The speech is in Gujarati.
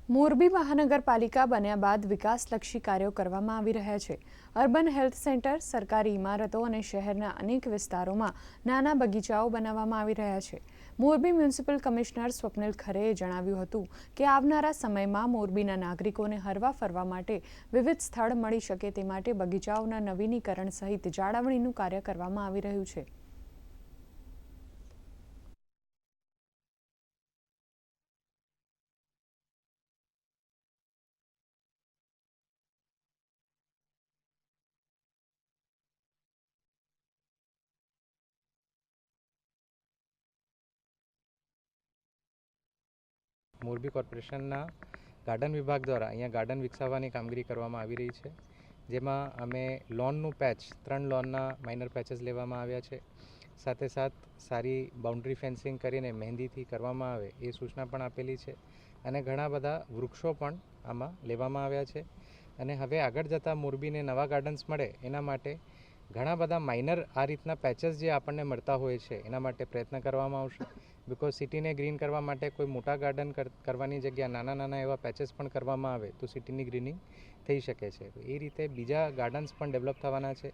મોરબી મહાનગરપાલિકા બન્યા બાદ વિકાસલક્ષી કાર્યો કરવામાં આવી રહ્યા છે। અર્બન હેલ્થ સેન્ટર, સરકારી ઇમારતો અને શહેરના અનેક વિસ્તારોમાં નાના બગીચાઓ બનાવવામાં આવી રહ્યા છે। મોરબી મ્યુનિસિપલ કમિશનર સ્વપ્નિલ ખરેએ જણાવ્યું હતું કે આવનારા સમયમાં મોરબીના નાગરિકોને હરવા ફરવા માટે વિવિધ સ્થળ મળી શકે તે માટે બગીચાઓના નવીનીકરણ સહિત જાળવણીનું કાર્ય કરવામાં આવી રહ્યું છે। મોરબી કોર્પોરેશનના ગાર્ડન વિભાગ દ્વારા અહીંયા ગાર્ડન વિકસાવવાની કામગીરી કરવામાં આવી રહી છે, જેમાં અમે લોનનું પેચ 3 લોનના માઇનર પેચેસ લેવામાં આવ્યા છે। સાથે સાથ સારી બાઉન્ડ્રી ફેન્સિંગ કરીને મહેંદીથી કરવામાં આવે એ સૂચના પણ આપેલી છે અને ઘણા બધા વૃક્ષો પણ આમાં લેવામાં આવ્યા છે। અને હવે આગળ જતાં મોરબીને નવા ગાર્ડન્સ મળે એના માટે ઘણા બધા માઇનર આ રીતના પેચેસ જે આપણને મળતા હોય છે એના માટે પ્રયત્ન કરવામાં આવશે। બિકોઝ સિટીને ગ્રીન કરવા માટે કોઈ મોટા ગાર્ડન કરવાની જગ્યા નાના એવા પેચેસ પણ કરવામાં આવે તો સિટીની ગ્રીનિંગ થઈ શકે છે। એ રીતે બીજા ગાર્ડન્સ પણ ડેવલપ થવાના છે।